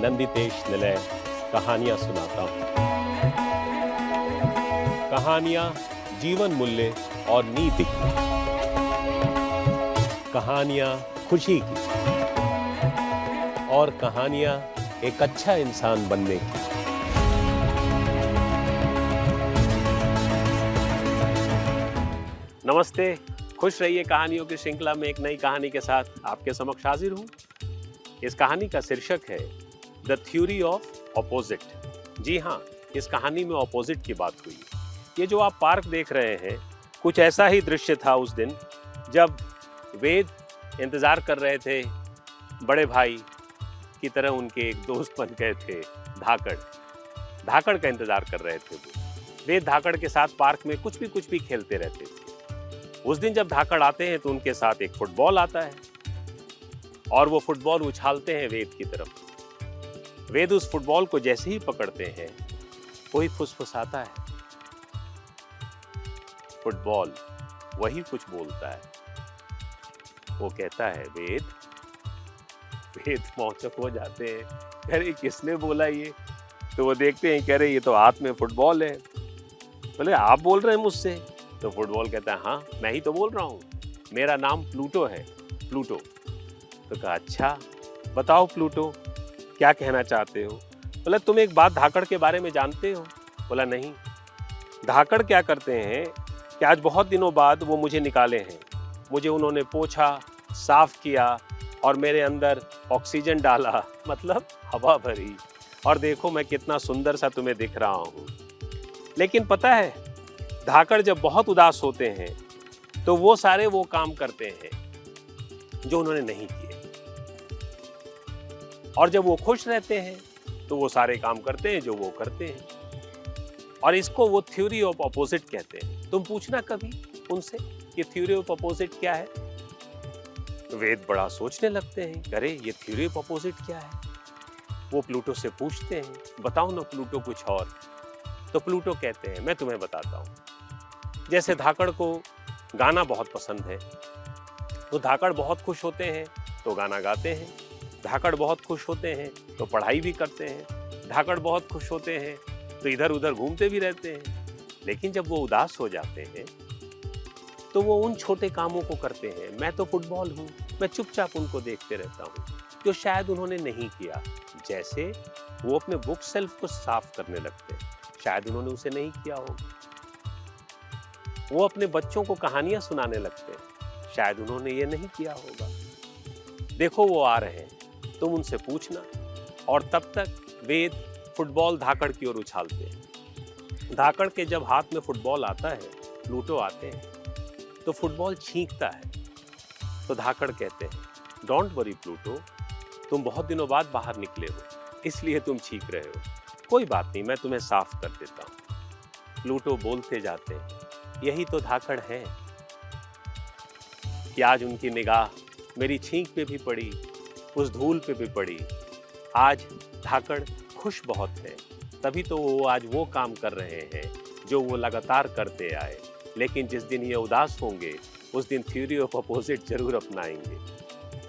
नंदितेश निलय कहानियां सुनाता हूं। कहानियां जीवन मूल्य और नीति की, कहानियां खुशी की और कहानियां एक अच्छा इंसान बनने की। नमस्ते, खुश रहिए। कहानियों की श्रृंखला में एक नई कहानी के साथ आपके समक्ष हाजिर हूं। इस कहानी का शीर्षक है द थ्योरी ऑफ ऑपोजिट। जी हाँ, इस कहानी में ऑपोजिट की बात हुई। ये जो आप पार्क देख रहे हैं, कुछ ऐसा ही दृश्य था उस दिन जब वेद इंतजार कर रहे थे। बड़े भाई की तरह उनके एक दोस्त बन गए थे धाकड़ का इंतजार कर रहे थे वो। वेद धाकड़ के साथ पार्क में कुछ भी खेलते रहते थे। उस दिन जब धाकड़ आते हैं तो उनके साथ एक फुटबॉल आता है और वो फुटबॉल उछालते हैं वेद की तरफ। वेद उस फुटबॉल को जैसे ही पकड़ते हैं, कोई फुसफुसाता है। फुटबॉल वही कुछ बोलता है। वो कहता है वेद मौचक हो जाते हैं। कह रहे किसने बोला ये? तो वो देखते हैं, कह रहे ये तो हाथ में फुटबॉल है। बोले आप बोल रहे हैं मुझसे? तो फुटबॉल कहता है हाँ, मैं ही तो बोल रहा हूँ, मेरा नाम प्लूटो है, प्लूटो। तो कहा अच्छा, बताओ प्लूटो, क्या कहना चाहते हो? बोला तुम एक बात धाकड़ के बारे में जानते हो? बोला नहीं। धाकड़ क्या करते हैं कि आज बहुत दिनों बाद वो मुझे निकाले हैं। मुझे उन्होंने पोंछा, साफ किया और मेरे अंदर ऑक्सीजन डाला, मतलब हवा भरी, और देखो मैं कितना सुंदर सा तुम्हें दिख रहा हूँ। लेकिन पता है, धाकड़ जब बहुत उदास होते हैं तो वो सारे वो काम करते हैं जो उन्होंने नहीं किए, और जब वो खुश रहते हैं तो वो सारे काम करते हैं जो वो करते हैं। और इसको वो थ्योरी ऑफ अपोजिट कहते हैं। तुम पूछना कभी उनसे कि थ्योरी ऑफ अपोजिट क्या है। वेद बड़ा सोचने लगते हैं, अरे ये थ्योरी ऑफ अपोजिट क्या है। वो प्लूटो से पूछते हैं, बताओ ना प्लूटो कुछ और। तो प्लूटो कहते हैं मैं तुम्हें बताता हूं। जैसे धाकड़ को गाना बहुत पसंद है, तो धाकड़ बहुत खुश होते हैं तो गाना गाते हैं। धाकड़ बहुत खुश होते हैं तो पढ़ाई भी करते हैं। धाकड़ बहुत खुश होते हैं तो इधर उधर घूमते भी रहते हैं। लेकिन जब वो उदास हो जाते हैं तो वो उन छोटे कामों को करते हैं। मैं तो फुटबॉल हूँ, मैं चुपचाप उनको देखते रहता हूँ, जो शायद उन्होंने नहीं किया। जैसे वो अपने बुक शेल्फ को साफ करने लगते हैं, शायद उन्होंने उसे नहीं किया होगा। वो अपने बच्चों को कहानियां सुनाने लगते हैं, शायद उन्होंने ये नहीं किया होगा। देखो वो आ रहे हैं, तुम उनसे पूछना। और तब तक वेद फुटबॉल धाकड़ की ओर उछालते हैं। धाकड़ के जब हाथ में फुटबॉल आता है, प्लूटो आते हैं, तो फुटबॉल छींकता है। तो धाकड़ कहते हैं डोंट वरी प्लूटो, तुम बहुत दिनों बाद बाहर निकले हो, इसलिए तुम छींक रहे हो। कोई बात नहीं, मैं तुम्हें साफ कर देता हूं। प्लूटो बोलते जाते हैं, यही तो धाकड़ है कि आज उनकी निगाह मेरी छींक पे भी पड़ी, उस धूल पे भी पड़ी। आज धाकड़ खुश बहुत है, तभी तो वो आज वो काम कर रहे हैं जो वो लगातार करते आए। लेकिन जिस दिन ये उदास होंगे, उस दिन थ्योरी ऑफ अपोजिट जरूर अपनाएंगे।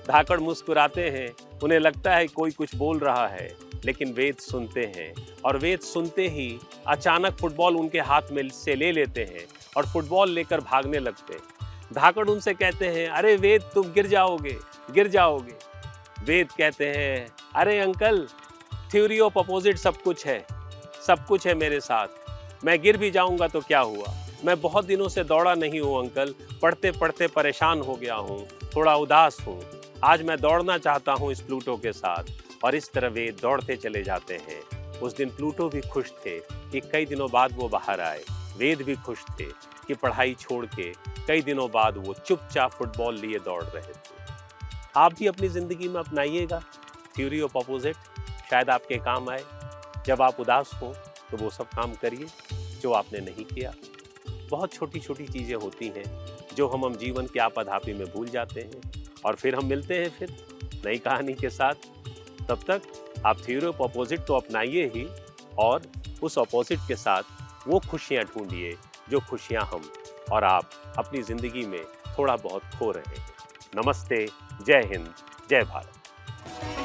धाकड़ मुस्कुराते हैं, उन्हें लगता है कोई कुछ बोल रहा है, लेकिन वेद सुनते हैं। और वेद सुनते ही अचानक फुटबॉल उनके हाथ में से ले लेते हैं और फुटबॉल लेकर भागने लगते हैं। धाकड़ उनसे कहते हैं अरे वेद तुम गिर जाओगे। वेद कहते हैं अरे अंकल, थ्योरी ऑफ अपोजिट सब कुछ है मेरे साथ। मैं गिर भी जाऊंगा तो क्या हुआ, मैं बहुत दिनों से दौड़ा नहीं हूँ अंकल, पढ़ते पढ़ते परेशान हो गया हूँ, थोड़ा उदास हूँ। आज मैं दौड़ना चाहता हूँ इस प्लूटो के साथ। और इस तरह वे दौड़ते चले जाते हैं। उस दिन प्लूटो भी खुश थे कि कई दिनों बाद वो बाहर आए। वेद भी खुश थे कि पढ़ाई छोड़ के कई दिनों बाद वो चुपचाप फुटबॉल लिए दौड़ रहे थे। आप भी अपनी जिंदगी में अपनाइएगा थ्योरी ऑफ अपोजिट, शायद आपके काम आए। जब आप उदास हो तो वो सब काम करिए जो आपने नहीं किया। बहुत छोटी छोटी चीज़ें होती हैं जो हम जीवन के आपाधापी में भूल जाते हैं। और फिर हम मिलते हैं फिर नई कहानी के साथ। तब तक आप थ्योरी ऑफ अपोजिट तो अपनाइए ही, और उस अपोजिट के साथ वो खुशियाँ ढूंढिए जो खुशियाँ हम और आप अपनी ज़िंदगी में थोड़ा बहुत खो रहे हैं। नमस्ते, जय हिंद, जय भारत।